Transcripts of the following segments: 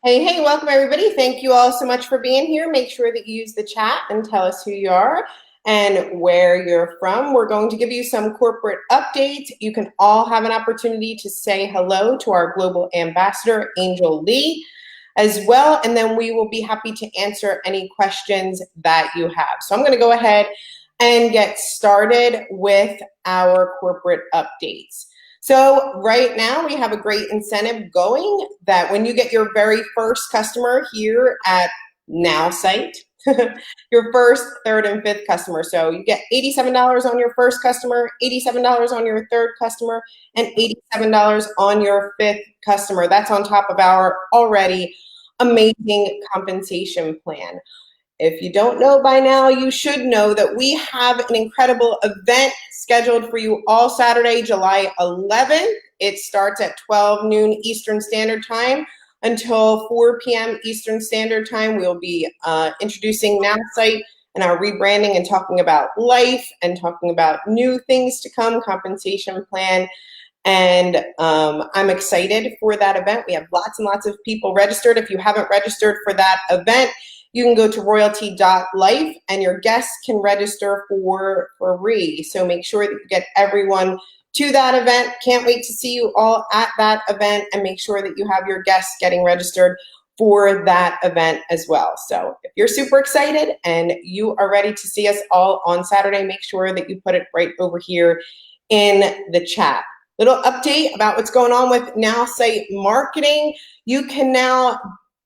Hey, welcome everybody. Thank you all so much for being here. Make sure that you use the chat and tell us who you are and where you're from. We're going to give you some corporate updates. You can all have an opportunity to say hello to our global ambassador, Angel Lee, as well, and then we will be happy to answer any questions that you have. So I'm going to go ahead and get started with our corporate updates. So right now we have a great incentive going that when you get your very first customer here at nowsite, your first, third, and fifth customer. So you get $87 on your first customer, $87 on your third customer, and $87 on your fifth customer. That's on top of our already amazing compensation plan. If you don't know by now, you should know that we have an incredible event scheduled for you all Saturday, July 11th. It starts at 12 noon Eastern Standard Time until 4 p.m. Eastern Standard Time. We'll be introducing nowsite and our rebranding and talking about life and talking about new things to come, compensation plan. And I'm excited for that event. We have lots and lots of people registered. If you haven't registered for that event, you can go to royalty.life and your guests can register for free. So make sure that you get everyone to that event. Can't wait to see you all at that event, and make sure that you have your guests getting registered for that event as well. So if you're super excited and you are ready to see us all on Saturday, make sure that you put it right over here in the chat. Little update about what's going on with nowsite marketing. You can now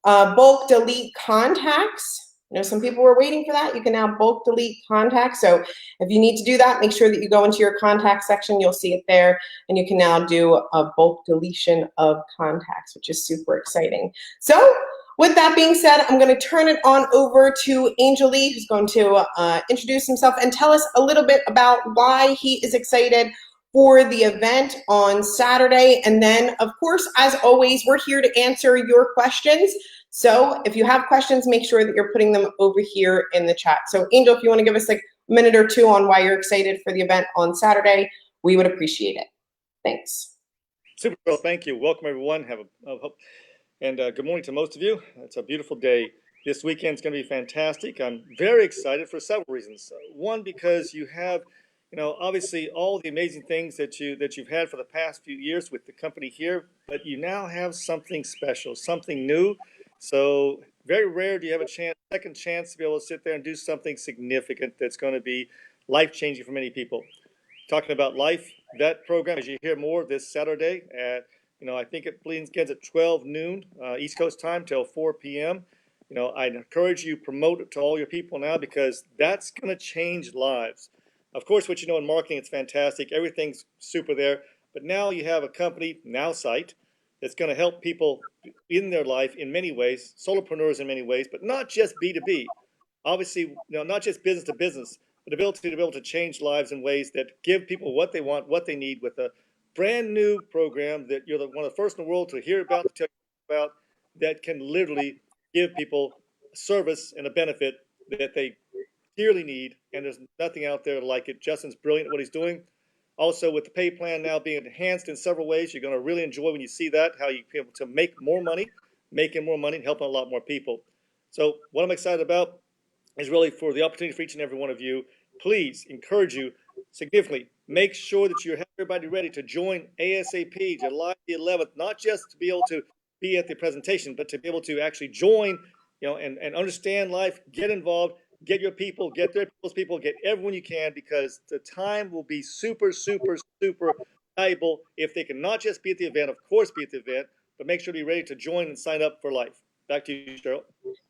bulk delete contacts. You know, some people were waiting for that. You can now bulk delete contacts. So if you need to do that, make sure that you go into your contact section. You'll see it there, and you can now do a bulk deletion of contacts, which is super exciting. So with that being said, I'm going to turn it on over to Angel Lee, who's going to introduce himself and tell us a little bit about why he is excited for the event on Saturday. And then, of course, as always, we're here to answer your questions. So if you have questions, make sure that you're putting them over here in the chat. So Angel, if you want to give us like a minute or two on why you're excited for the event on Saturday, we would appreciate it. Thanks. Super. Well, thank you. Welcome, everyone. Good morning to most of you. It's a beautiful day. This weekend's going to be fantastic. I'm very excited for several reasons. One, because you have, obviously all the amazing things that you've had for the past few years with the company here, but you now have something special, something new. So very rare do you have a second chance to be able to sit there and do something significant that's going to be life-changing for many people. Talking about Life Vet Program, as you hear more this Saturday at, I think it begins at 12 noon East Coast time till 4 p.m. I'd encourage you promote it to all your people now, because that's going to change lives. Of course, what you know in marketing, it's fantastic. Everything's super there. But now you have a company, nowsite, that's going to help people in their life in many ways, solopreneurs in many ways, but not just B2B. Obviously, not just business to business, but the ability to be able to change lives in ways that give people what they want, what they need, with a brand new program that you're one of the first in the world to hear about, to tell you about, that can literally give people a service and a benefit that they dearly need, and there's nothing out there like it. Justin's brilliant at what he's doing. Also, with the pay plan now being enhanced in several ways, you're going to really enjoy when you see that, how you be able to make more money, making more money, and helping a lot more people. So what I'm excited about is really for the opportunity for each and every one of you. Please encourage you significantly. Make sure that you have everybody ready to join ASAP, July the 11th, not just to be able to be at the presentation, but to be able to actually join, and understand life, get involved, get your people, get their people's people, get everyone you can, because the time will be super, super, super valuable if they can not just be at the event, of course be at the event, but make sure to be ready to join and sign up for life. Back to you, Cheryl.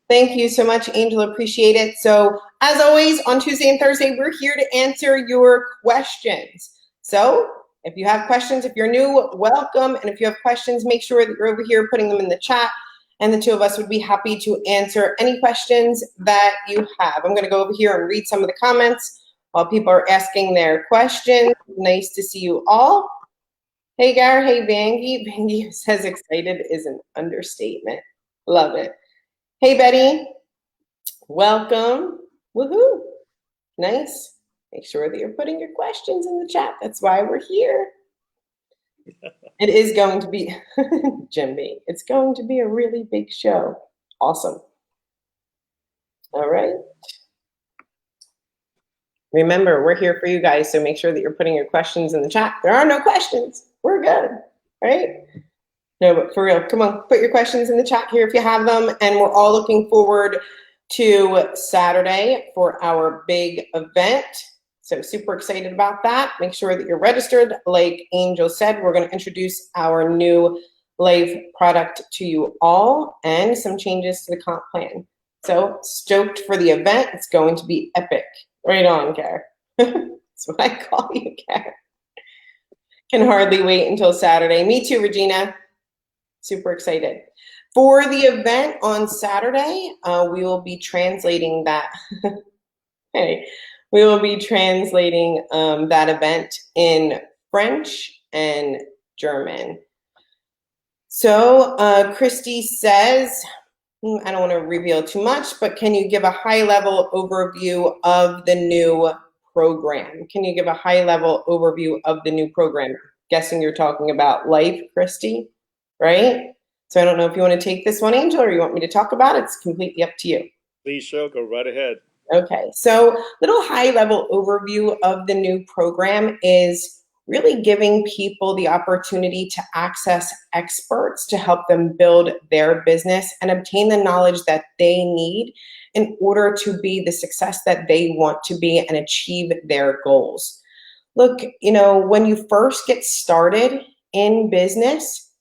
Thank you so much, Angel. Appreciate it. So as always, on Tuesday and Thursday, we're here to answer your questions. So if you have questions, if you're new, welcome. And if you have questions, make sure that you're over here putting them in the chat, and the two of us would be happy to answer any questions that you have. I'm going to go over here and read some of the comments while people are asking their questions. Nice to see you all. Hey, Gar. Hey, Vangie. Vangie says excited is an understatement. Love it. Hey, Betty. Welcome. Woohoo. Nice. Make sure that you're putting your questions in the chat. That's why we're here. It is going to be, Jim B, it's going to be a really big show. Awesome. All right. Remember, we're here for you guys, so make sure that you're putting your questions in the chat. There are no questions. We're good, right? No, but for real, come on, put your questions in the chat here if you have them. And we're all looking forward to Saturday for our big event. So super excited about that. Make sure that you're registered. Like Angel said, we're going to introduce our new live product to you all and some changes to the comp plan. So stoked for the event. It's going to be epic. Right on, Kara. That's what I call you, Kara. Can hardly wait until Saturday. Me too, Regina. Super excited. For the event on Saturday, we will be translating that. Hey, we will be translating that event in French and German. So Christy says, I don't want to reveal too much, but can you give a high-level overview of the new program? Can you give a high-level overview of the new program? Guessing you're talking about life, Christy, right? So I don't know if you want to take this one, Angel, or you want me to talk about it. It's completely up to you. Please, show, go right ahead. Okay, so little high-level overview of the new program is really giving people the opportunity to access experts to help them build their business and obtain the knowledge that they need in order to be the success that they want to be and achieve their goals. Look, you know, when you first get started in business,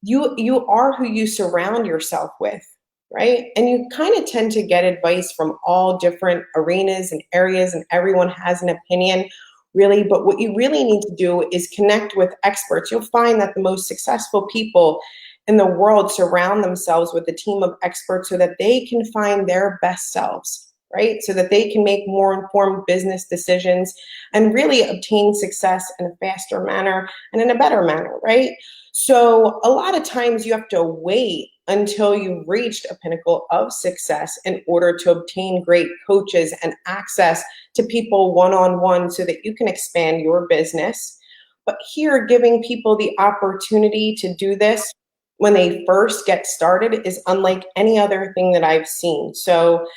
you are who you surround yourself with, right? And you kind of tend to get advice from all different arenas and areas, and everyone has an opinion, really. But what you really need to do is connect with experts. You'll find that the most successful people in the world surround themselves with a team of experts so that they can find their best selves, right? So that they can make more informed business decisions and really obtain success in a faster manner and in a better manner, right? So a lot of times you have to wait until you've reached a pinnacle of success in order to obtain great coaches and access to people one-on-one so that you can expand your business. But here, giving people the opportunity to do this when they first get started is unlike any other thing that I've seen. So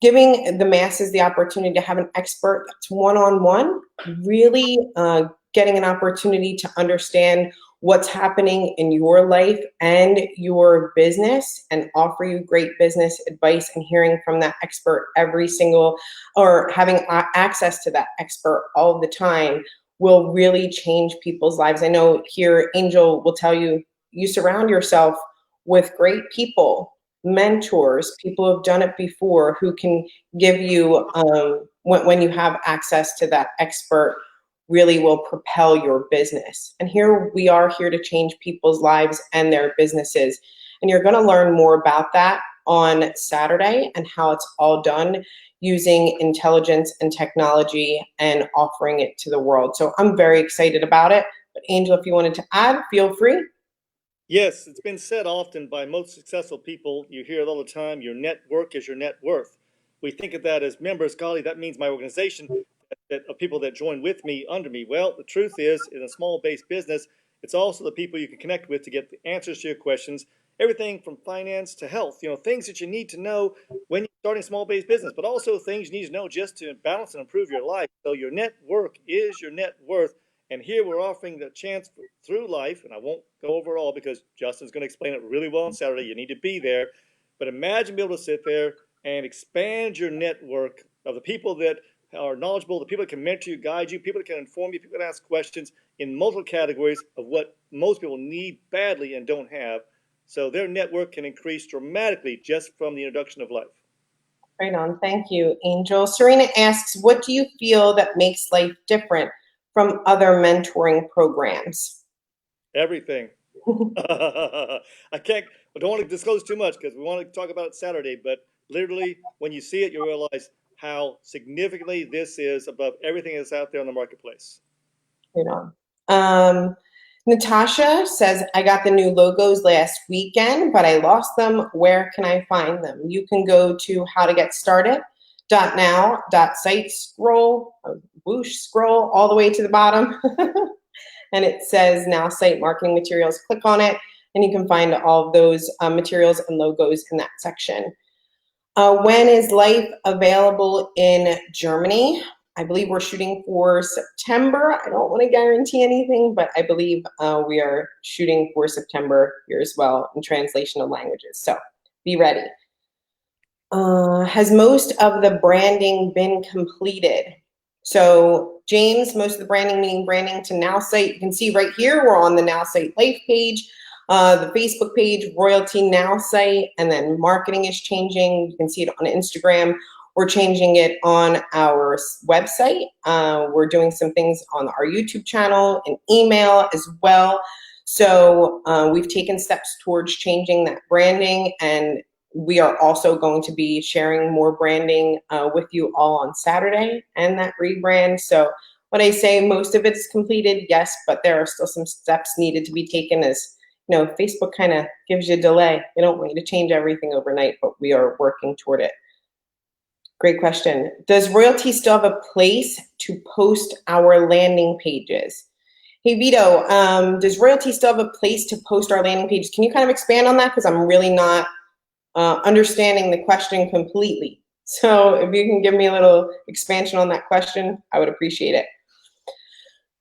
giving the masses the opportunity to have an expert that's one-on-one, really getting an opportunity to understand what's happening in your life and your business and offer you great business advice, and hearing from that expert every single, or having access to that expert all the time, will really change people's lives. I know here Angel will tell you, you surround yourself with great people, mentors, people who have done it before, who can give you, when you have access to that expert, really will propel your business. And here we are, here to change people's lives and their businesses. And you're going to learn more about that on Saturday and how it's all done using intelligence and technology and offering it to the world. So I'm very excited about it. But Angel, if you wanted to add, feel free. Yes, it's been said often by most successful people. You hear it all the time, your network is your net worth. We think of that as members. Golly, that means my organization, that of people that join with me, under me. Well, the truth is, in a small-based business, it's also the people you can connect with to get the answers to your questions, everything from finance to health, things that you need to know when you're starting a small-based business, but also things you need to know just to balance and improve your life. So your network is your net worth. And here we're offering the chance through life, and I won't go over it all because Justin's going to explain it really well on Saturday. You need to be there. But imagine being able to sit there and expand your network of the people that are knowledgeable, the people that can mentor you, guide you, people that can inform you, people that ask questions in multiple categories of what most people need badly and don't have. So their network can increase dramatically just from the introduction of life. Right on. Thank you, Angel. Serena asks, what do you feel that makes life different from other mentoring programs? Everything. I don't want to disclose too much because we want to talk about it Saturday, but literally when you see it, you realize how significantly this is above everything that's out there in the marketplace. Right on. Natasha says, I got the new logos last weekend, but I lost them. Where can I find them? You can go to howtogetStarted.now.site, scroll all the way to the bottom and it says Now Site Marketing Materials. Click on it, and you can find all of those materials and logos in that section. When is Life available in Germany? I believe we're shooting for September. I don't want to guarantee anything, but I believe we are shooting for September here as well in translation of languages. So be ready. Has most of the branding been completed? So James, most of the branding, meaning branding to Now Site. You can see right here, we're on the Now Site Life page, the Facebook page, Royalty Now Site, and then marketing is changing. You can see it on Instagram. We're changing it on our website. We're doing some things on our YouTube channel and email as well. So we've taken steps towards changing that branding, and we are also going to be sharing more branding with you all on Saturday and that rebrand. So when I say most of it's completed, yes, but there are still some steps needed to be taken, as you know, Facebook kind of gives you a delay. They don't want you to change everything overnight, but we are working toward it. Great question. Does Royalty still have a place to post our landing pages? Hey Vito, does Royalty still have a place to post our landing pages? Can you kind of expand on that? Because I'm really not understanding the question completely. So if you can give me a little expansion on that question, I would appreciate it.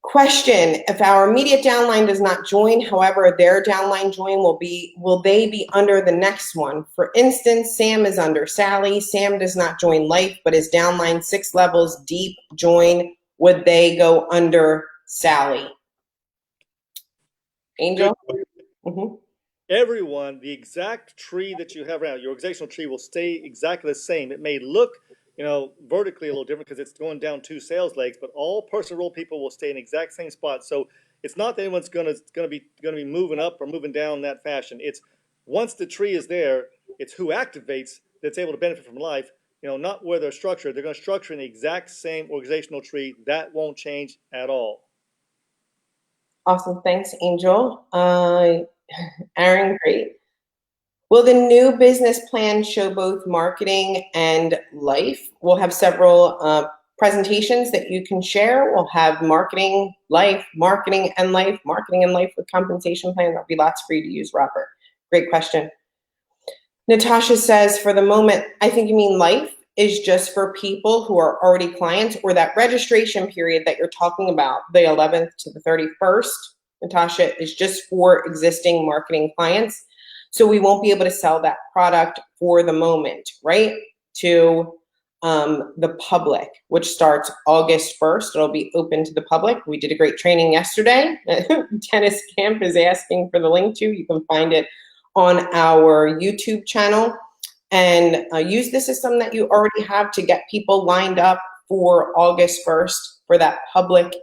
Question, if our immediate downline does not join, however, their downline join will they be under the next one? For instance, Sam is under Sally. Sam does not join Life, but is downline 6 levels deep join. Would they go under Sally? Angel? Mm-hmm. Everyone, the exact tree that you have around, your organizational tree will stay exactly the same. It may look, vertically a little different because it's going down 2 sales legs, but all personal role people will stay in the exact same spot. So it's not that anyone's gonna be moving up or moving down in that fashion. It's once the tree is there, it's who activates that's able to benefit from Life. Not where they're structured. They're going to structure in the exact same organizational tree. That won't change at all. Awesome, thanks, Angel. Aaron, great. Will the new business plan show both marketing and Life? We'll have several presentations that you can share. We'll have marketing, Life, marketing and Life with compensation plan. There'll be lots for you to use, Robert. Great question. Natasha says, for the moment, I think you mean Life is just for people who are already clients, or that registration period that you're talking about, the 11th to the 31st, Natasha, is just for existing marketing clients. So we won't be able to sell that product for the moment, right? To the public, which starts August 1st. It'll be open to the public. We did a great training yesterday. Tennis Camp is asking for the link to. You can find it on our YouTube channel, and use the system that you already have to get people lined up for August 1st for that public,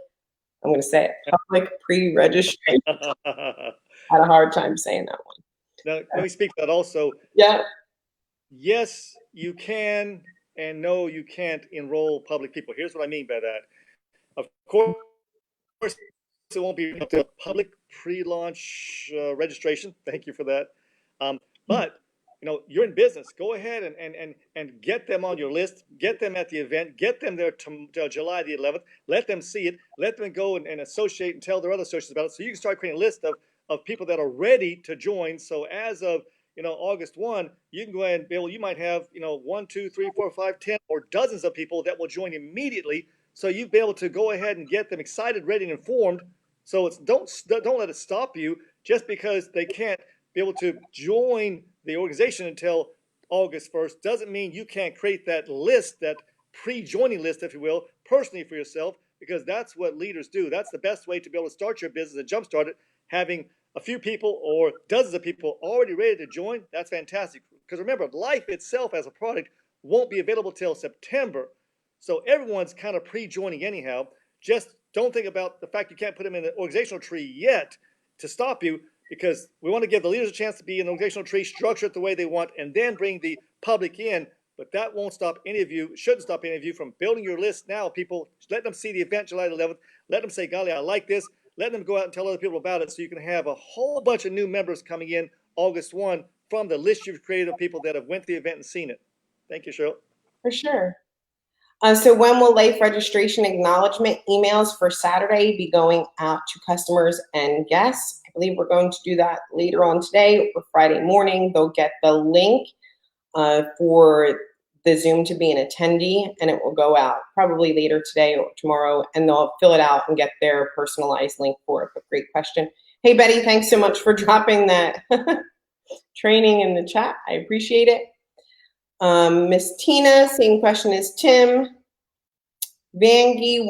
I'm going to say it, public pre-registration. I had a hard time saying that one. Now, let me speak to that also. Yeah. Yes, you can, and no, you can't enroll public people. Here's what I mean by that. Of course, it won't be a public pre-launch registration. Thank you for that. But you're in business. Go ahead and get them on your list. Get them at the event. Get them there to July the 11th. Let them see it. Let them go and associate and tell their other associates about it. So you can start creating a list of people that are ready to join. So as of August 1, you can go ahead and you might have 1, 2, 3, 4, 5, 10, or dozens of people that will join immediately. So you'll be able to go ahead and get them excited, ready, and informed. So don't let it stop you just because they can't be able to join the organization until August 1st. Doesn't mean you can't create that list, that pre-joining list, if you will, personally for yourself, because that's what leaders do. That's the best way to be able to start your business and jumpstart it, having a few people or dozens of people already ready to join. That's fantastic. Because remember, Life itself as a product won't be available till September. So everyone's kind of pre-joining anyhow. Just don't think about the fact you can't put them in the organizational tree yet to stop you, because we want to give the leaders a chance to be in the organizational tree, structure it the way they want, and then bring the public in. But that won't stop any of you, shouldn't stop any of you from building your list now. People, let them see the event July 11th. Let them say, golly, I like this. Let them go out and tell other people about it, so you can have a whole bunch of new members coming in August 1 from the list you've created of people that have went to the event and seen it. Thank you, Cheryl. For sure. So when will life registration acknowledgement emails for Saturday be going out to customers and guests? I believe we're going to do that later on today or Friday morning. They'll get the link for the Zoom to be an attendee, and it will go out probably later today or tomorrow, and they'll fill it out and get their personalized link for it. But great question. Hey, Betty, thanks so much for dropping that training in the chat. I appreciate it. Miss Tina, same question as Tim. Vangie,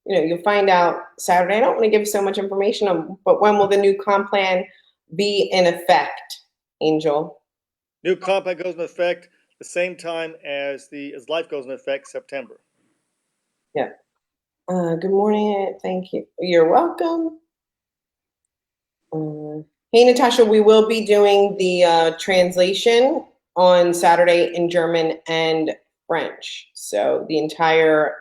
you'll find out Saturday. I don't want to give so much information on, but when will the new comp plan be in effect, Angel? New comp plan goes into effect the same time as life goes into effect, September. Yeah. Good morning. Thank you. You're welcome. Hey, Natasha, we will be doing the translation on Saturday in German and French. So the entire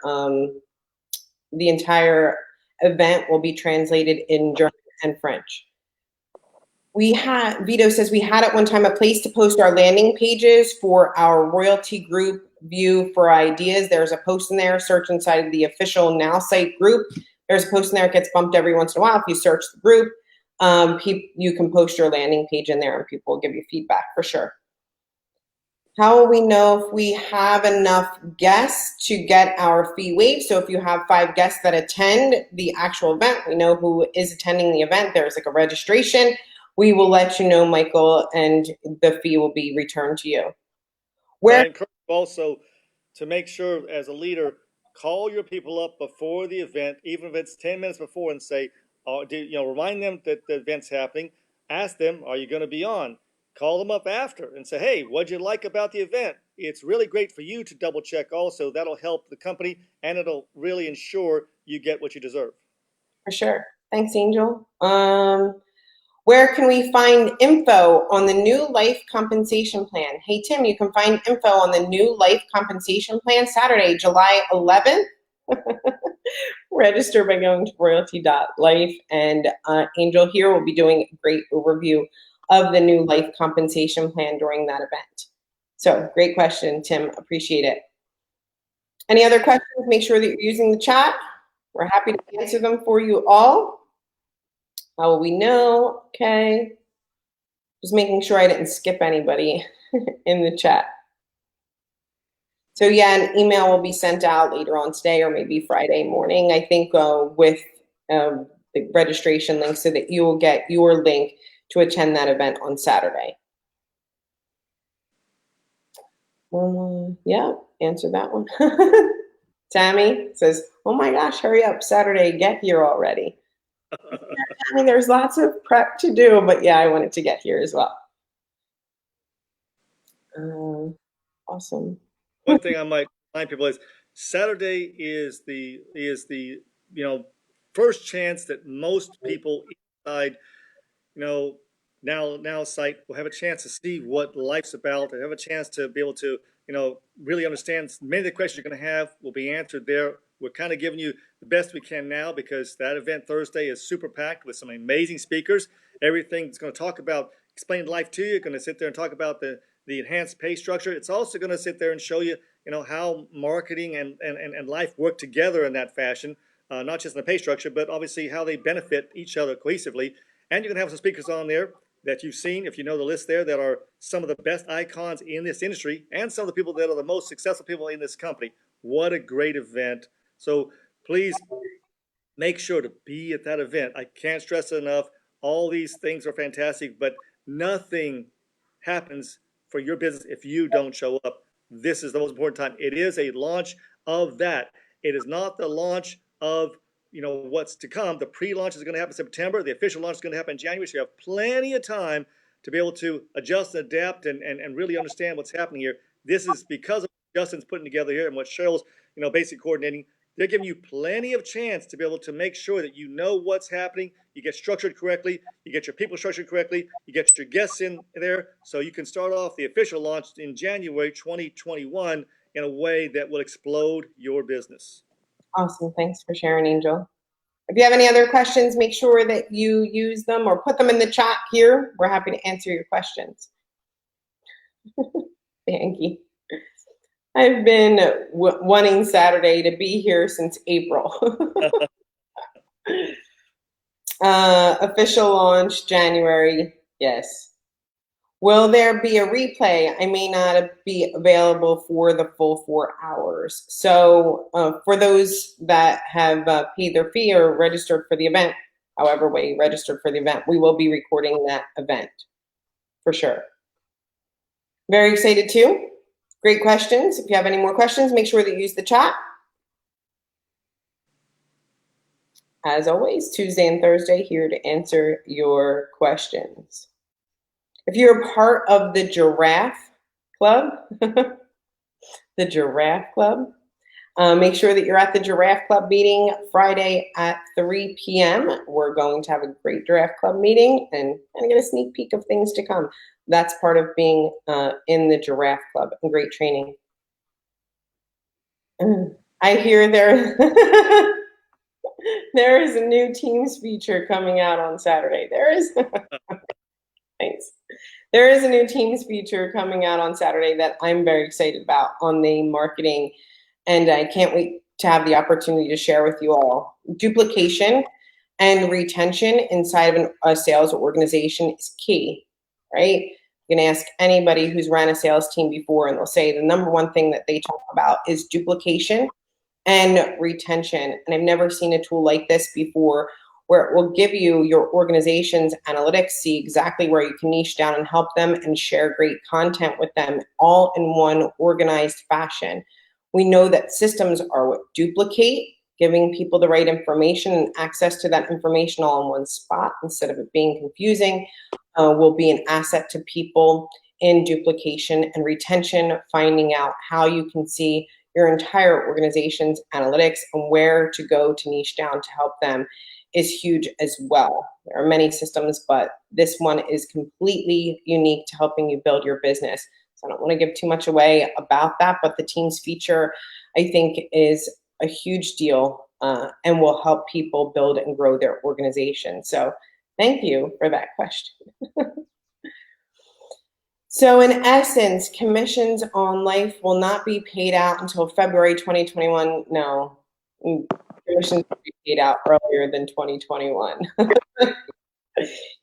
event will be translated in German and French. Vito says we had at one time a place to post our landing pages for our royalty group view for ideas. There's a post in there, search inside the official nowsite group. There's a post in there, it gets bumped every once in a while. If you search the group, you can post your landing page in there and people will give you feedback for sure. How will we know if we have enough guests to get our fee waived? So if you have 5 guests that attend the actual event, we know who is attending the event. There's like a registration. We will let you know, Michael, and the fee will be returned to you. I encourage you also to make sure as a leader, call your people up before the event, even if it's 10 minutes before, and say, remind them that the event's happening. Ask them, are you going to be on? Call them up after and say, hey, what'd you like about the event? It's really great for you to double check also. That'll help the company and it'll really ensure you get what you deserve. For sure. Thanks, Angel. Where can we find info on the new life compensation plan? Hey, Tim, you can find info on the new life compensation plan Saturday, July 11th. Register by going to royalty.life, and Angel here will be doing a great overview of the new life compensation plan during that event. So great question, Tim. Appreciate it. Any other questions? Make sure that you're using the chat. We're happy to answer them for you all. How will we know? Okay. Just making sure I didn't skip anybody in the chat. So yeah, an email will be sent out later on today or maybe Friday morning, I think, with the registration link so that you will get your link to attend that event on Saturday. Yeah, answer that one. Tammy says, oh my gosh, hurry up, Saturday, get here already. I mean, there's lots of prep to do, but yeah, I wanted to get here as well. Awesome. One thing I might remind people is Saturday is the first chance that most people inside now site will have a chance to see what life's about and have a chance to be able to really understand many of the questions you're going to have will be answered there. We're kind of giving you the best we can now because that event Thursday is super packed with some amazing speakers. Everything's going to talk about explain life to you. Going to sit there and talk about the enhanced pay structure. It's also going to sit there and show you how marketing and life work together in that fashion, not just in the pay structure, but obviously how they benefit each other cohesively. And you're going to have some speakers on there that you've seen, if you know the list there, that are some of the best icons in this industry and some of the people that are the most successful people in this company. What a great event. So please make sure to be at that event. I can't stress it enough. All these things are fantastic, but nothing happens for your business if you don't show up. This is the most important time. It is a launch of that. It is not the launch of what's to come. The pre-launch is going to happen in September. The official launch is going to happen in January. So you have plenty of time to be able to adjust and adapt and really understand what's happening here. This is because of what Justin's putting together here and what Cheryl's basic coordinating. They're giving you plenty of chance to be able to make sure that you know what's happening, you get structured correctly, you get your people structured correctly, you get your guests in there, so you can start off the official launch in January 2021 in a way that will explode your business. Awesome. Thanks for sharing, Angel. If you have any other questions, make sure that you use them or put them in the chat here. We're happy to answer your questions. Thank you. I've been wanting Saturday to be here since April. Official launch January. Yes. Will there be a replay? I may not be available for the full 4 hours. So for those that have paid their fee or registered for the event, however way you registered for the event, we will be recording that event for sure. Very excited too. Great questions. If you have any more questions, make sure that you use the chat. As always, Tuesday and Thursday here to answer your questions. If you're a part of the Giraffe Club, the Giraffe Club, make sure that you're at the Giraffe Club meeting Friday at 3 p.m. We're going to have a great Giraffe Club meeting and get a sneak peek of things to come. That's part of being in the Giraffe Club and great training. I hear there is a new Teams feature coming out on Saturday. There is. Thanks. There is a new Teams feature coming out on Saturday that I'm very excited about on the marketing, and I can't wait to have the opportunity to share with you all. Duplication and retention inside of a sales organization is key, right? You can ask anybody who's ran a sales team before, and they'll say the number one thing that they talk about is duplication and retention. And I've never seen a tool like this before, where it will give you your organization's analytics, see exactly where you can niche down and help them and share great content with them all in one organized fashion. We know that systems are what duplicate, giving people the right information and access to that information all in one spot instead of it being confusing will be an asset to people in duplication and retention, finding out how you can see your entire organization's analytics and where to go to niche down to help them is huge as well. There are many systems, but this one is completely unique to helping you build your business. So I don't want to give too much away about that, but the Teams feature, I think, is a huge deal and will help people build and grow their organization. So thank you for that question. So in essence, commissions on Life will not be paid out until February 2021. No, commissions will be paid out earlier than 2021.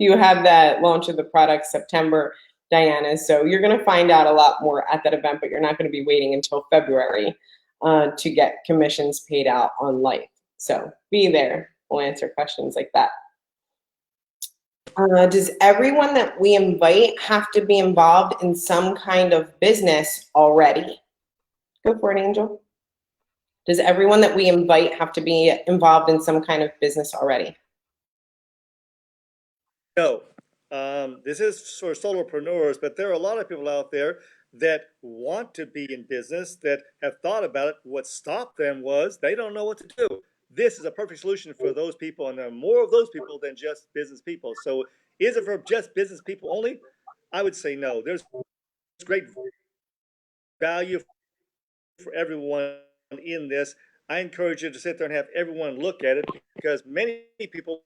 You have that launch of the product September, Diana. So you're going to find out a lot more at that event, but you're not going to be waiting until February to get commissions paid out on Life. So be there. We'll answer questions like that. Does everyone that we invite have to be involved in some kind of business already? Go for it, Angel. Does everyone that we invite have to be involved in some kind of business already? No. This is for solopreneurs, but there are a lot of people out there that want to be in business, that have thought about it. What stopped them was they don't know what to do. This is a perfect solution for those people, and there are more of those people than just business people. So is it for just business people only? I would say no. There's great value for everyone in this. I encourage you to sit there and have everyone look at it, because many people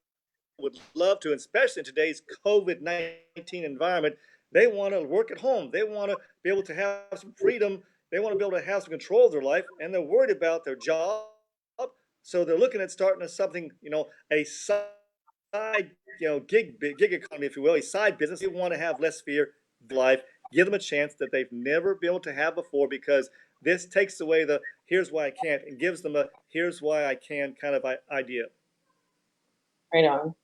would love to, especially in today's COVID-19 environment. They want to work at home. They want to be able to have some freedom. They want to be able to have some control of their life, and they're worried about their job. So they're looking at starting something, a side, gig economy, if you will, a side business. They want to have less fear of life. Give them a chance that they've never been able to have before, because this takes away the here's why I can't and gives them a here's why I can kind of idea. Right on.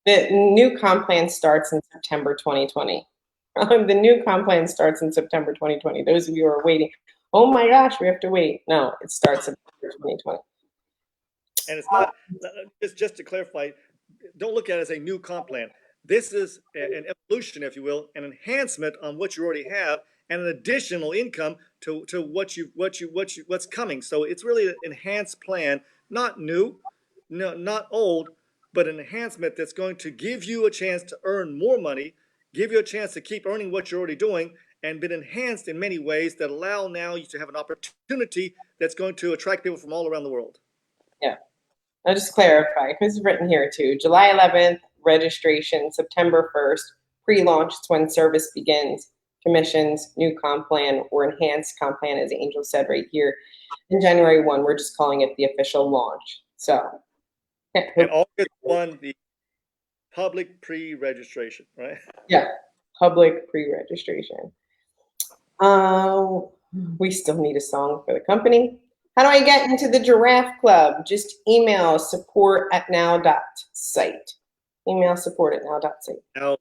The new comp plan starts in September 2020. The new comp plan starts in September 2020. Those of you who are waiting, oh my gosh, we have to wait. No, it starts September 2020. And it's not, just to clarify, don't look at it as a new comp plan. This is an evolution, if you will, an enhancement on what you already have, and an additional income to what's coming. So it's really an enhanced plan, not new, no, not old, but an enhancement that's going to give you a chance to earn more money, give you a chance to keep earning what you're already doing, and been enhanced in many ways that allow now you to have an opportunity that's going to attract people from all around the world. Yeah. I'll just clarify, because it's written here too. July 11th, registration, September 1st, pre-launch is when service begins. commissions, new comp plan, or enhanced comp plan, as Angel said right here. In January 1, we're just calling it the official launch. So, And August 1, the public pre-registration, right? yeah, public pre-registration. We still need a song for the company. How do I get into the Giraffe Club? Just email support@now.site. Email support@now.site. Now,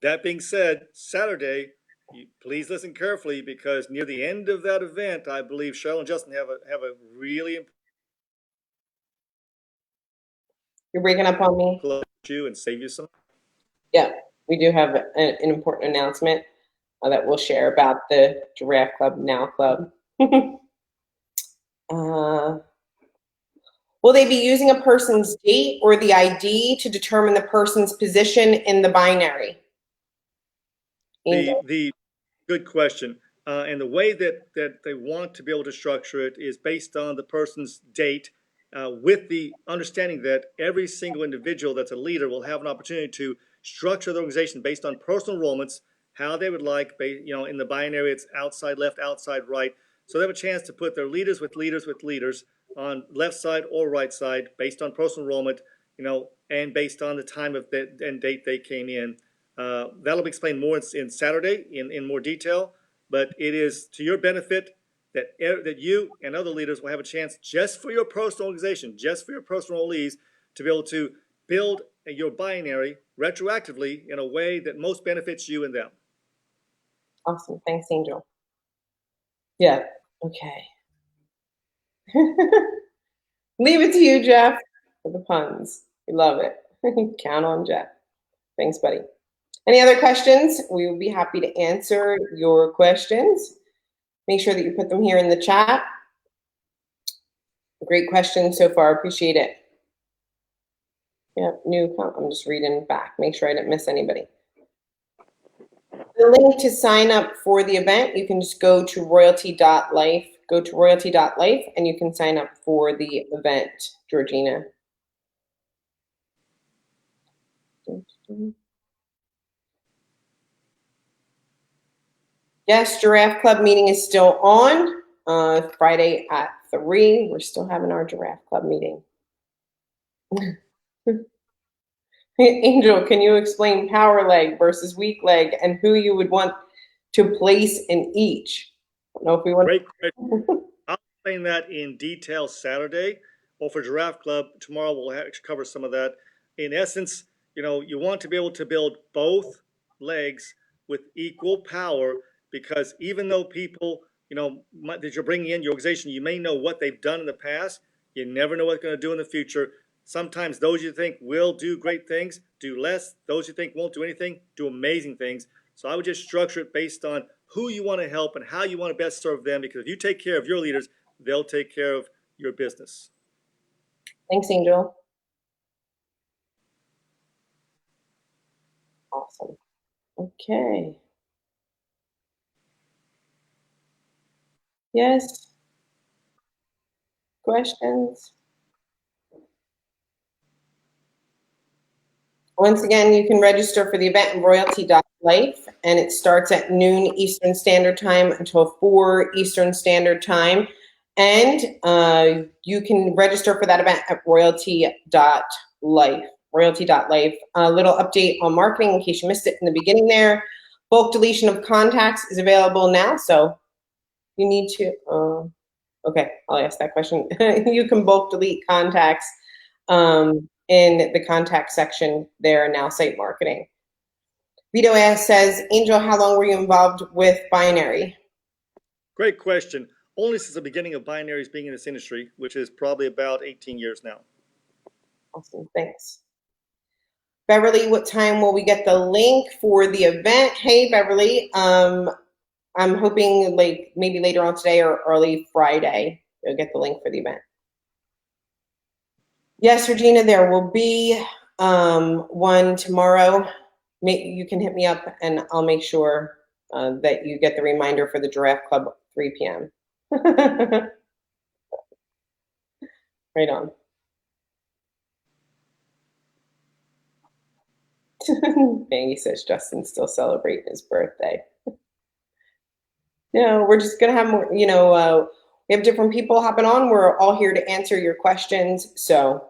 that being said, Saturday, please listen carefully because near the end of that event, I believe Cheryl and Justin have a really important You're breaking up on me. you and save you some. Yeah, we do have an important announcement that we'll share about the Giraffe Club Now Club. Will they be using a person's date or the ID to determine the person's position in the binary? The good question. And the way that they want to be able to structure it is based on the person's date, with the understanding that every single individual that's a leader will have an opportunity to structure the organization based on personal enrollments, how they would like, in the binary, it's outside left, outside right. So they have a chance to put their leaders with leaders with leaders on left side or right side based on personal enrollment, and based on the time of and date they came in. That'll be explained more in Saturday in more detail, but it is to your benefit that you and other leaders will have a chance just for your personal organization, just for your personal leads, to be able to build your binary retroactively in a way that most benefits you and them. Awesome. Thanks, Angel. Yeah. Okay. Leave it to you, Jeff, for the puns. We love it. Count on Jeff. Thanks, buddy. Any other questions? We will be happy to answer your questions. Make sure that you put them here in the chat. Great questions so far. Appreciate it. Yep, I'm just reading back. Make sure I didn't miss anybody. The link to sign up for the event, you can just go to royalty.life. Go to royalty.life and you can sign up for the event, Georgina. Yes, Giraffe Club meeting is still on. Friday at 3. We're still having our Giraffe Club meeting. Angel, can you explain power leg versus weak leg and who you would want to place in each? I don't know if we want. Great question. I'll explain that in detail Saturday. Well, for Giraffe Club, tomorrow we'll cover some of that. In essence, you want to be able to build both legs with equal power, because even though people, that you're bringing in your organization, you may know what they've done in the past. You never know what they're going to do in the future. Sometimes those you think will do great things, do less. Those you think won't do anything, do amazing things. So I would just structure it based on who you want to help and how you want to best serve them, because if you take care of your leaders, they'll take care of your business. Thanks, Angel. Awesome. Okay. Yes. Questions? Once again, you can register for the event at royalty.life, and it starts at noon Eastern Standard Time until 4 Eastern Standard Time. And you can register for that event at royalty.life. Royalty.life. A little update on marketing in case you missed it in the beginning there. Bulk deletion of contacts is available now, so you need to, okay, I'll ask that question. You can bulk delete contacts in the contact section there, Now Site Marketing. Vito says, Angel, how long were you involved with binary? Great question. Only since the beginning of binaries being in this industry, which is probably about 18 years now. Awesome, thanks. Beverly, what time will we get the link for the event? Hey, Beverly, I'm hoping like maybe later on today or early Friday, you'll get the link for the event. Yes, Regina, there will be one tomorrow. You can hit me up and I'll make sure that you get the reminder for the Giraffe Club 3 p.m. Right on. Bangy says Justin's still celebrating his birthday. We're just gonna have more, we have different people hopping on. We're all here to answer your questions. So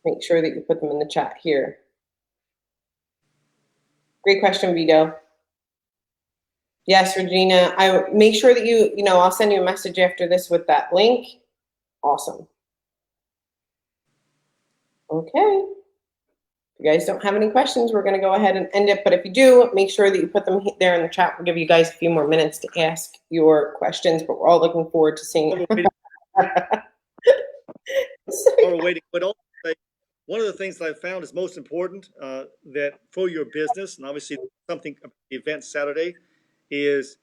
make sure that you put them in the chat here. Great question, Vito. Yes, Regina, I make sure that I'll send you a message after this with that link. Awesome. Okay. If you guys don't have any questions, we're going to go ahead and end it. But if you do, make sure that you put them there in the chat. We'll give you guys a few more minutes to ask your questions, but we're all looking forward to seeing it. While we're waiting, but also one of the things that I found is most important that for your business, and obviously something about the event Saturday, is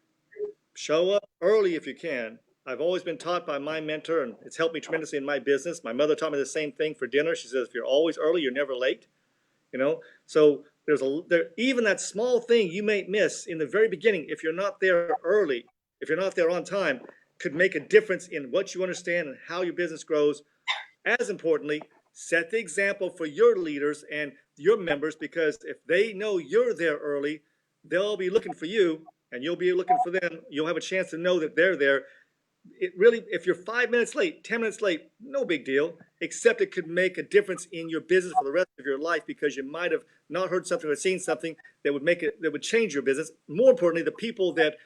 show up early if you can. I've always been taught by my mentor, and it's helped me tremendously in my business. My mother taught me the same thing for dinner. She says, if you're always early, you're never late. So even that small thing you may miss in the very beginning, if you're not there early, if you're not there on time, could make a difference in what you understand and how your business grows. As importantly, set the example for your leaders and your members, because if they know you're there early, they'll be looking for you and you'll be looking for them. You'll have a chance to know that they're there. It really, if you're 5 minutes late, 10 minutes late, no big deal, except it could make a difference in your business for the rest of your life, because you might have not heard something or seen something that would change your business. More importantly, the people that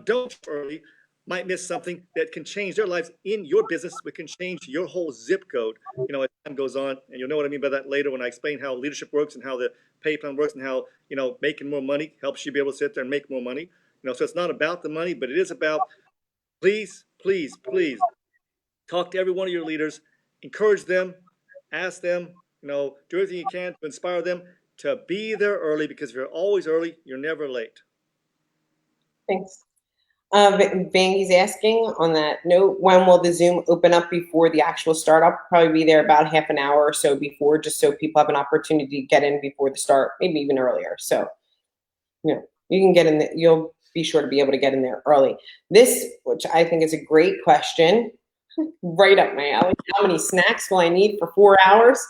don't early might miss something that can change their lives in your business, which can change your whole zip code, as time goes on. And you'll know what I mean by that later when I explain how leadership works and how the pay plan works and how, making more money helps you be able to sit there and make more money. So it's not about the money, but it is about, please, please, please talk to every one of your leaders, encourage them, ask them, do everything you can to inspire them to be there early, because if you're always early, you're never late. Thanks. Vangy's asking on that note, when will the Zoom open up before the actual start? I'll probably be there about half an hour or so before, just so people have an opportunity to get in before the start, maybe even earlier. So, you can get in, you'll be sure to be able to get in there early. This, which I think is a great question, right up my alley. How many snacks will I need for 4 hours?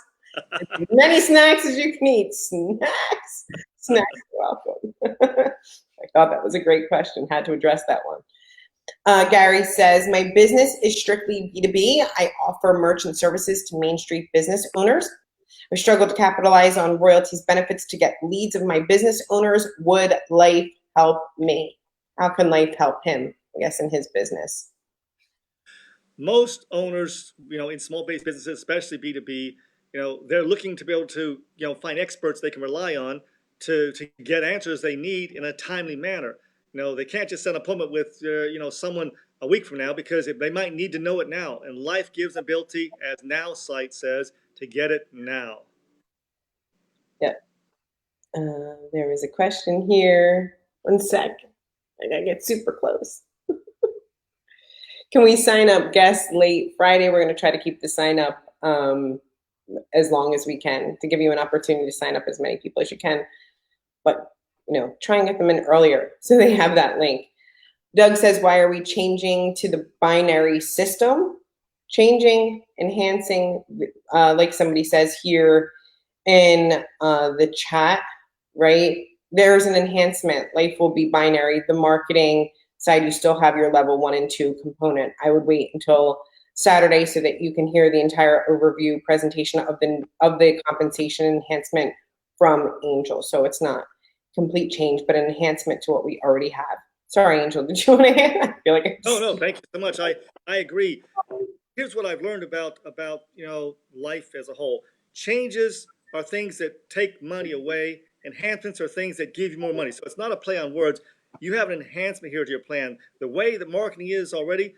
As many snacks as you can eat. Snacks. Snacks are welcome. I thought that was a great question. Had to address that one. Gary says, my business is strictly B2B. I offer merchant services to Main Street business owners. I struggle to capitalize on royalties benefits to get leads of my business owners. Would Life help me? How can Life help him, I guess, in his business? Most owners, in small-based businesses, especially B2B, they're looking to be able to, find experts they can rely on to get answers they need in a timely manner. They can't just set an appointment with, someone a week from now, because they might need to know it now. And Life gives the ability, as nowsite says, to get it now. Yep. There is a question here. 1 sec. I gotta get super close. Can we sign up guests late Friday? We're going to try to keep the sign up as long as we can to give you an opportunity to sign up as many people as you can. But, try and get them in earlier so they have that link. Doug says, why are we changing to the binary system? Changing, enhancing, like somebody says here in the chat, right? There's an enhancement. Life will be binary. The marketing side, you still have your level 1 and 2 component. I would wait until Saturday so that you can hear the entire overview presentation of the compensation enhancement from Angel. So it's not complete change, but an enhancement to what we already have. Sorry, Angel, did you want to add? I feel like No, thank you so much. I agree. Here's what I've learned about life as a whole. Changes are things that take money away. Enhancements are things that give you more money. So it's not a play on words. You have an enhancement here to your plan. The way that marketing is already,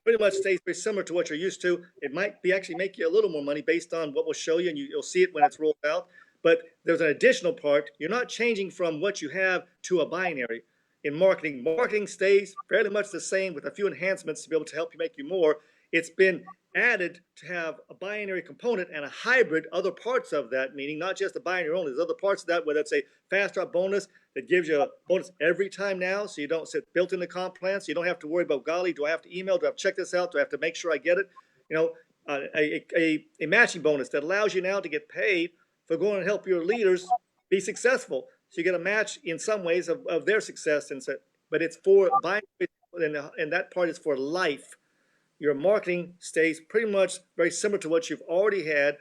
pretty much stays very similar to what you're used to. It might be actually make you a little more money based on what we'll show you, and you'll see it when it's rolled out. But there's an additional part. You're not changing from what you have to a binary. In marketing, marketing stays fairly much the same with a few enhancements to be able to help you make you more. It's been added to have a binary component and a hybrid other parts of that, meaning not just the binary only. There's other parts of that, whether it's a fast drop bonus that gives you a bonus every time now, so you don't sit built in the comp plan, so you don't have to worry about, golly, do I have to email, do I have to check this out, do I have to make sure I get it? A matching bonus that allows you now to get paid for going and help your leaders be successful. So you get a match in some ways of their success, and so, but it's for buying, and that part is for life. Your marketing stays pretty much very similar to what you've already had.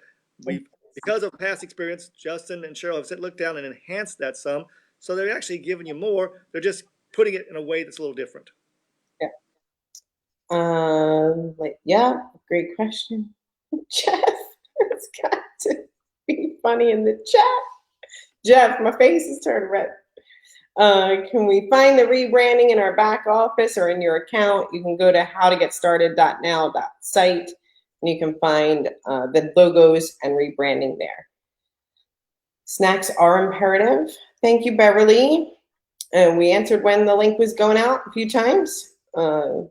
Because of past experience, Justin and Cheryl have said, look down and enhanced that some. So they're actually giving you more. They're just putting it in a way that's a little different. Yeah. Yeah, great question. Jeff, it's got to be funny in the chat. Jeff, my face is turned red. Can we find the rebranding in our back office or in your account? You can go to howtogetstarted.now.site and you can find the logos and rebranding there. Snacks are imperative. Thank you, Beverly. And we answered when the link was going out a few times. Probably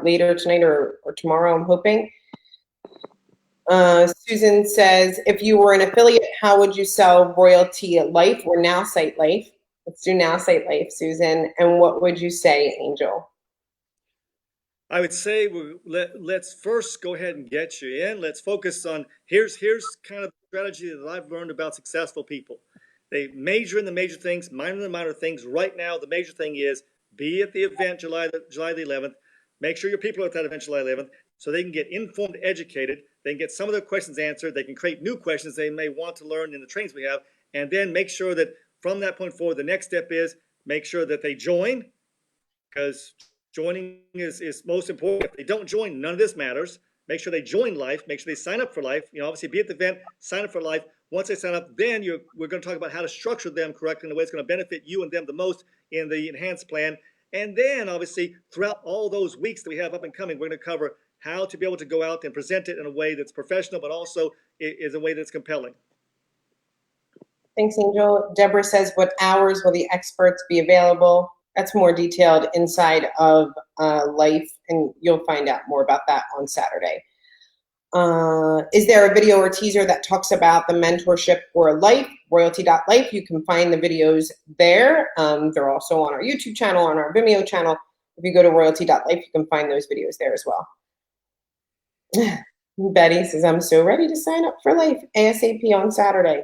later tonight or tomorrow, I'm hoping. Susan says, if you were an affiliate, how would you sell Royalty Life or nowsite Life? Let's do nowsite Life, Susan. And what would you say, Angel? I would say let's first go ahead and get you in. Let's focus on here's kind of the strategy that I've learned about successful people. They major in the major things, minor in the minor things. Right now, the major thing is be at the event July the 11th. Make sure your people are at that event July 11th so they can get informed, educated. They can get some of their questions answered. They can create new questions they may want to learn in the trainings we have. And then make sure that from that point forward, the next step is make sure that they join, because joining is most important. If they don't join, none of this matters. Make sure they join Life. Make sure they sign up for Life. Obviously be at the event, sign up for Life. Once they sign up, then we're going to talk about how to structure them correctly in the way it's going to benefit you and them the most in the enhanced plan. And then obviously throughout all those weeks that we have up and coming, we're going to cover how to be able to go out and present it in a way that's professional, but also is a way that's compelling. Thanks, Angel. Deborah says, what hours will the experts be available? That's more detailed inside of Life, and you'll find out more about that on Saturday. Is there a video or teaser that talks about the mentorship for Life, royalty.life? You can find the videos there. They're also on our YouTube channel, on our Vimeo channel. If you go to royalty.life, you can find those videos there as well. Betty says, I'm so ready to sign up for Life ASAP on Saturday.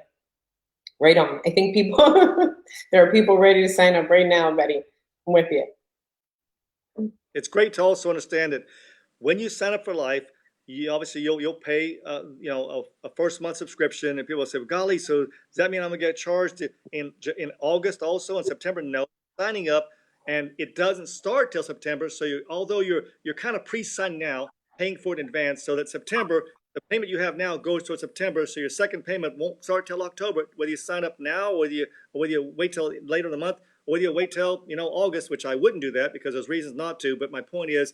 Right on. I think there are people ready to sign up right now, Betty. I'm with you. It's great to also understand that when you sign up for Life, you'll pay a first month subscription, and people say, well, golly, so does that mean I'm gonna get charged in August also, in September? No, signing up, and it doesn't start till September. So although you're kind of pre-signed now, paying for it in advance, so that September, the payment you have now goes towards September, so your second payment won't start till October, whether you sign up now or whether you wait till later in the month, or whether you wait till August, which I wouldn't do that because there's reasons not to. But my point is,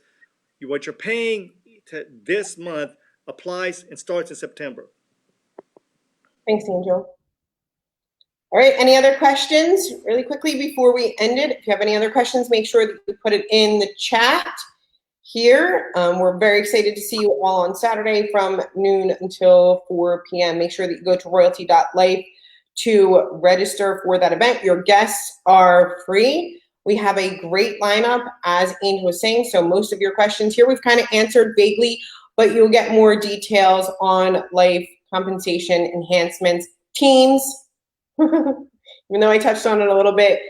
what you're paying this month applies and starts in September. Thanks, Angel. All right, any other questions? Really quickly before we end it, if you have any other questions, make sure that you put it in the chat here. We're very excited to see you all on Saturday from noon until 4 p.m. Make sure that you go to royalty.life to register for that event. Your guests are free. We have a great lineup, as Angel was saying, so most of your questions here we've kind of answered vaguely, but you'll get more details on Life, compensation, enhancements, teams, even though I touched on it a little bit,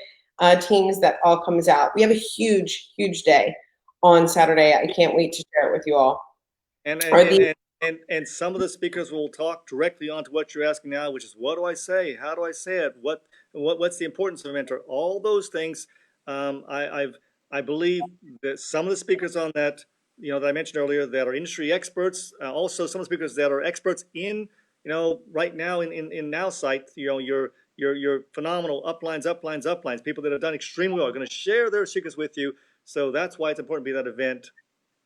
teams, that all comes out. We have a huge, huge day on Saturday. I can't wait to share it with you all. And some of the speakers will talk directly onto what you're asking now, which is, what do I say? How do I say it? What's the importance of a mentor? All those things. I believe that some of the speakers on that, that I mentioned earlier, that are industry experts, also some of the speakers that are experts in, right now in nowsite, your phenomenal uplines, people that have done extremely well are going to share their secrets with you. So that's why it's important to be at that event.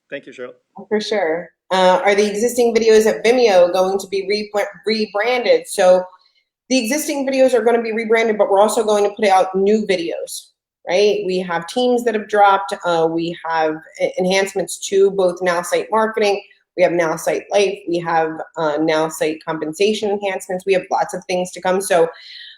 Thank you, Cheryl. For sure. Are the existing videos at Vimeo going to be rebranded? So the existing videos are going to be rebranded, but we're also going to put out new videos, right? We have teams that have dropped. We have enhancements to both nowsite marketing. We have nowsite Life. We have nowsite compensation enhancements. We have lots of things to come. So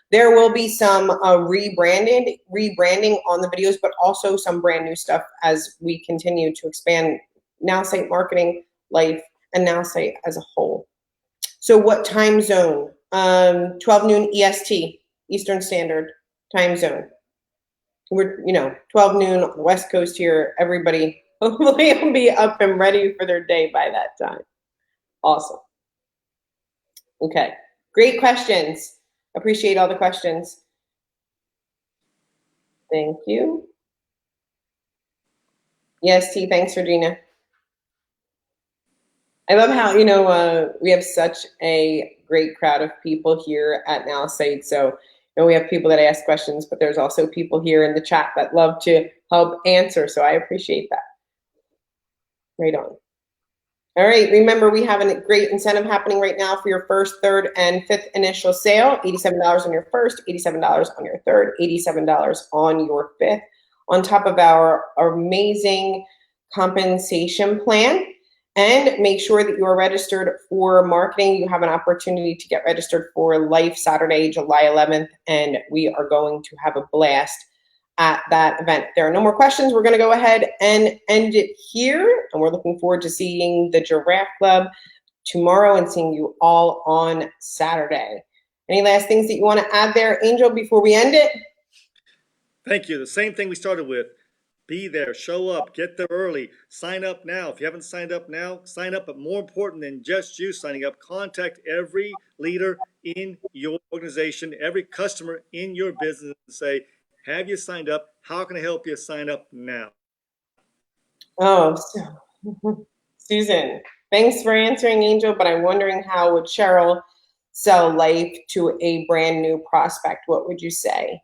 there will be some rebranding on the videos, but also some brand new stuff as we continue to expand nowsite marketing, Life, and nowsite as a whole. So what time zone? 12 noon EST, Eastern Standard. time zone. We're, 12 noon on the West Coast here. Everybody hopefully will be up and ready for their day by that time. Awesome. Okay, great questions. Appreciate all the questions. Thank you. Yes, T, thanks, Regina. I love how, we have such a great crowd of people here at nowsite. So, we have people that ask questions, but there's also people here in the chat that love to help answer. So I appreciate that. Right on. All right, remember we have a great incentive happening right now for your first, third, and fifth initial sale. $87 on your first, $87 on your third, $87 on your fifth, on top of our amazing compensation plan. And make sure that you are registered for marketing. You have an opportunity to get registered for Life Saturday, July 11th, and we are going to have a blast at that event. If there are no more questions, we're going to go ahead and end it here. And we're looking forward to seeing the Giraffe Club tomorrow and seeing you all on Saturday. Any last things that you want to add there, Angel, before we end it? Thank you. The same thing we started with. Be there, show up, get there early, sign up now. If you haven't signed up now, sign up. But more important than just you signing up, contact every leader in your organization, every customer in your business and say, have you signed up? How can I help you sign up now? Oh, Susan, thanks for answering, Angel, but I'm wondering how would Cheryl sell Life to a brand new prospect? What would you say?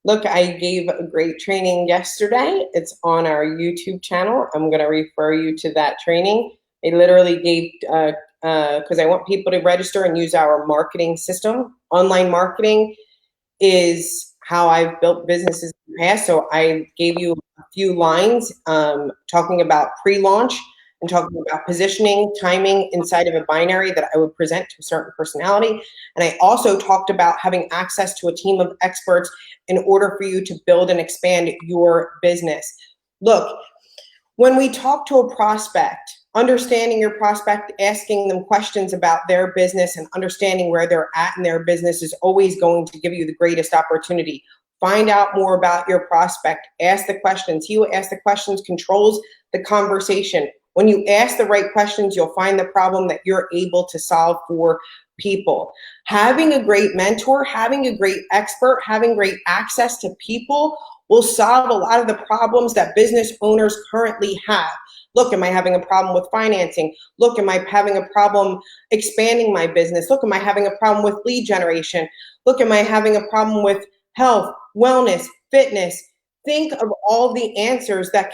Look, I gave a great training yesterday. It's on our YouTube channel. I'm going to refer you to that training. I literally gave, because I want people to register and use our marketing system. Online marketing is how I've built businesses in the past. So I gave you a few lines talking about pre-launch and talking about positioning, timing inside of a binary that I would present to a certain personality. And I also talked about having access to a team of experts in order for you to build and expand your business. Look, when we talk to a prospect, understanding your prospect, asking them questions about their business and understanding where they're at in their business is always going to give you the greatest opportunity. Find out more about your prospect. Ask the questions. He who asks the questions controls the conversation. When you ask the right questions, you'll find the problem that you're able to solve for people. Having a great mentor, having a great expert, having great access to people will solve a lot of the problems that business owners currently have. Look, am I having a problem with financing? Look, am I having a problem expanding my business? Look, am I having a problem with lead generation? Look, am I having a problem with health, wellness, fitness? Think of all the answers that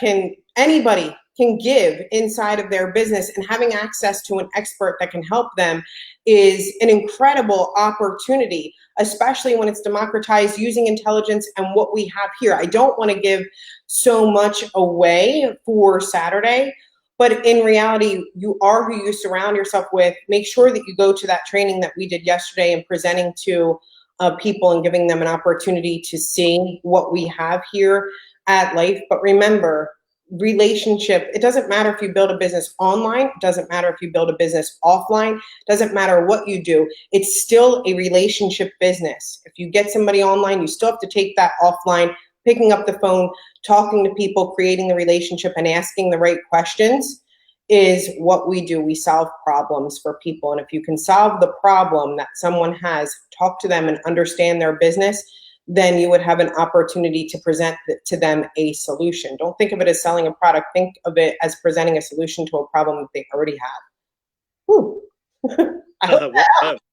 anybody can give inside of their business, and having access to an expert that can help them is an incredible opportunity, especially when it's democratized using intelligence and what we have here. I don't want to give so much away for Saturday, but in reality, you are who you surround yourself with. Make sure that you go to that training that we did yesterday and presenting to people and giving them an opportunity to see what we have here at Life. But remember, relationship, it doesn't matter if you build a business online, it doesn't matter if you build a business offline, doesn't matter what you do, it's still a relationship business. If you get somebody online, you still have to take that offline, picking up the phone, talking to people, creating the relationship, and asking the right questions is what we do. We solve problems for people. And if you can solve the problem that someone has, talk to them and understand their business, then you would have an opportunity to present to them a solution. Don't think of it as selling a product. Think of it as presenting a solution to a problem that they already have. Whew. I hope that helped.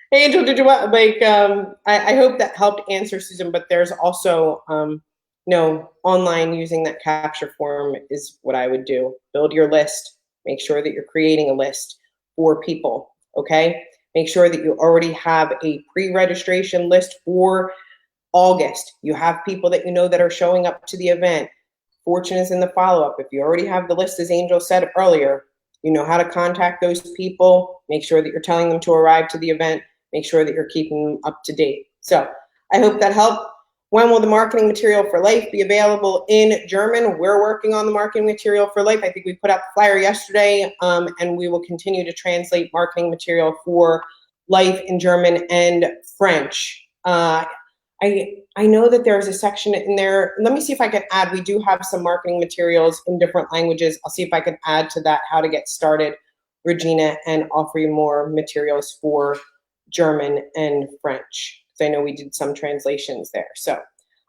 Hey, Angel, did you want, I hope that helped answer, Susan, but there's also, online using that capture form is what I would do. Build your list. Make sure that you're creating a list for people, okay? Make sure that you already have a pre-registration list for August. You have people that you know that are showing up to the event. Fortune is in the follow-up. If you already have the list, as Angel said earlier, you know how to contact those people. Make sure that you're telling them to arrive to the event. Make sure that you're keeping them up to date. So I hope that helped. When will the marketing material for Life be available in German? We're working on the marketing material for Life. I think we put out the flyer yesterday, and we will continue to translate marketing material for Life in German and French. I know that there's a section in there. Let me see if I can add. We do have some marketing materials in different languages. I'll see if I can add to that how to get started, Regina, and offer you more materials for German and French, because I know we did some translations there. So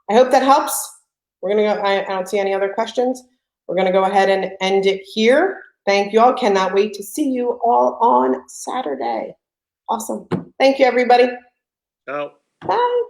I hope that helps. We're going to go. I don't see any other questions. We're going to go ahead and end it here. Thank you all. Cannot wait to see you all on Saturday. Awesome. Thank you, everybody. Ciao. Bye.